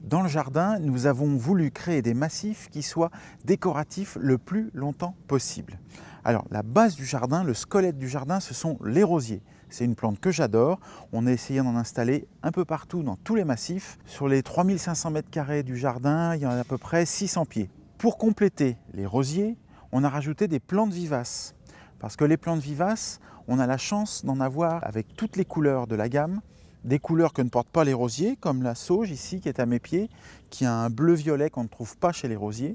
Dans le jardin, nous avons voulu créer des massifs qui soient décoratifs le plus longtemps possible. Alors, la base du jardin, le squelette du jardin, ce sont les rosiers. C'est une plante que j'adore. On a essayé d'en installer un peu partout dans tous les massifs. Sur les 3500 m² du jardin, il y en a à peu près 600 pieds. Pour compléter les rosiers, on a rajouté des plantes vivaces. Parce que les plantes vivaces, on a la chance d'en avoir avec toutes les couleurs de la gamme. Des couleurs que ne portent pas les rosiers, comme la sauge ici qui est à mes pieds, qui a un bleu-violet qu'on ne trouve pas chez les rosiers.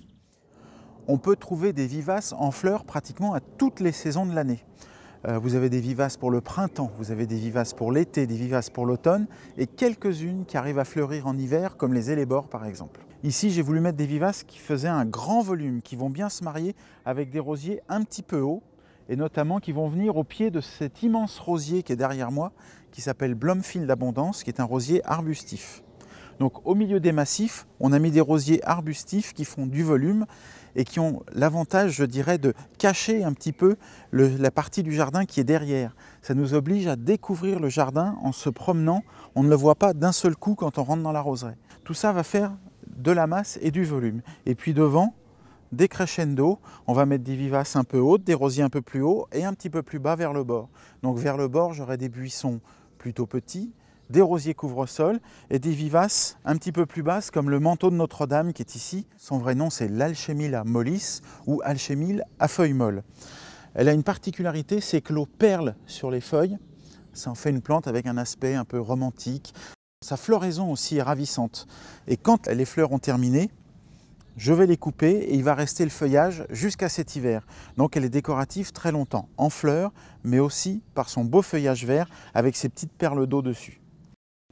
On peut trouver des vivaces en fleurs pratiquement à toutes les saisons de l'année. Vous avez des vivaces pour le printemps, vous avez des vivaces pour l'été, des vivaces pour l'automne et quelques-unes qui arrivent à fleurir en hiver, comme les hellebores par exemple. Ici, j'ai voulu mettre des vivaces qui faisaient un grand volume, qui vont bien se marier avec des rosiers un petit peu hauts et notamment qui vont venir au pied de cet immense rosier qui est derrière moi, qui s'appelle Blomfield Abondance, qui est un rosier arbustif. Donc au milieu des massifs, on a mis des rosiers arbustifs qui font du volume et qui ont l'avantage, je dirais, de cacher un petit peu la partie du jardin qui est derrière. Ça nous oblige à découvrir le jardin en se promenant. On ne le voit pas d'un seul coup quand on rentre dans la roseraie. Tout ça va faire de la masse et du volume. Et puis devant, des crescendo, on va mettre des vivaces un peu hautes, des rosiers un peu plus hauts et un petit peu plus bas vers le bord. Donc vers le bord, j'aurai des buissons plutôt petits, des rosiers couvre-sol et des vivaces un petit peu plus basses comme le manteau de Notre-Dame qui est ici. Son vrai nom c'est l'Alchemilla mollis ou Alchemille à feuilles molles. Elle a une particularité, c'est que l'eau perle sur les feuilles. Ça en fait une plante avec un aspect un peu romantique. Sa floraison aussi est ravissante. Et quand les fleurs ont terminé, je vais les couper et il va rester le feuillage jusqu'à cet hiver. Donc elle est décorative très longtemps, en fleurs, mais aussi par son beau feuillage vert avec ses petites perles d'eau dessus.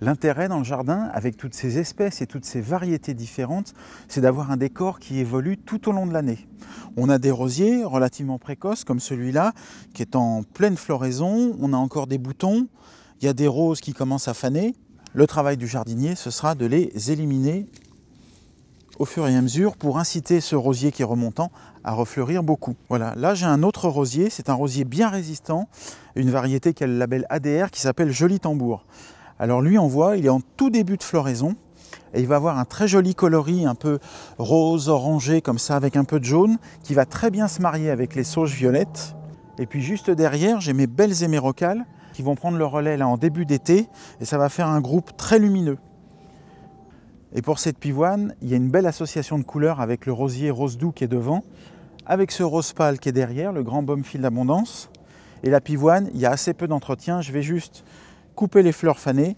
L'intérêt dans le jardin, avec toutes ces espèces et toutes ces variétés différentes, c'est d'avoir un décor qui évolue tout au long de l'année. On a des rosiers relativement précoces comme celui-là, qui est en pleine floraison. On a encore des boutons, il y a des roses qui commencent à faner. Le travail du jardinier, ce sera de les éliminer au fur et à mesure pour inciter ce rosier qui est remontant à refleurir beaucoup. Voilà, là j'ai un autre rosier, c'est un rosier bien résistant, une variété qui a le label ADR qui s'appelle Joli Tambour. Alors lui on voit, il est en tout début de floraison et il va avoir un très joli coloris un peu rose, orangé comme ça avec un peu de jaune qui va très bien se marier avec les sauges violettes. Et puis juste derrière j'ai mes belles hémérocales qui vont prendre le relais là en début d'été et ça va faire un groupe très lumineux. Et pour cette pivoine, il y a une belle association de couleurs avec le rosier rose doux qui est devant, avec ce rose pâle qui est derrière, le grand Blomfield Abondance. Et la pivoine, il y a assez peu d'entretien, je vais juste couper les fleurs fanées.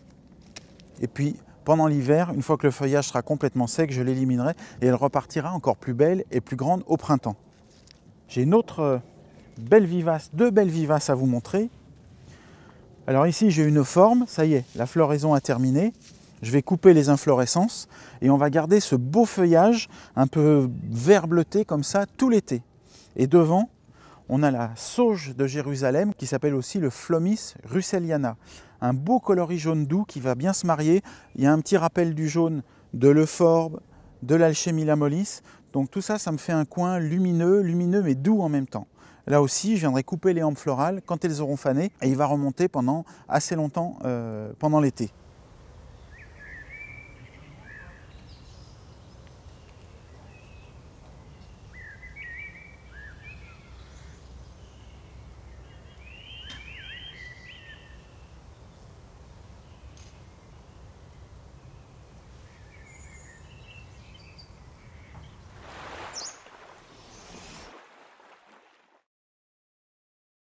Et puis pendant l'hiver, une fois que le feuillage sera complètement sec, je l'éliminerai et elle repartira encore plus belle et plus grande au printemps. J'ai une autre belle vivace, deux belles vivaces à vous montrer. Alors ici j'ai une forme, ça y est, la floraison a terminé. Je vais couper les inflorescences et on va garder ce beau feuillage un peu vert bleuté comme ça tout l'été. Et devant, on a la sauge de Jérusalem qui s'appelle aussi le Phlomis russelliana. Un beau coloris jaune doux qui va bien se marier. Il y a un petit rappel du jaune de l'Euphorbe, de l'Alchemilla mollis. Donc tout ça, ça me fait un coin lumineux mais doux en même temps. Là aussi, je viendrai couper les hampes florales quand elles auront fané et il va remonter pendant assez longtemps pendant l'été.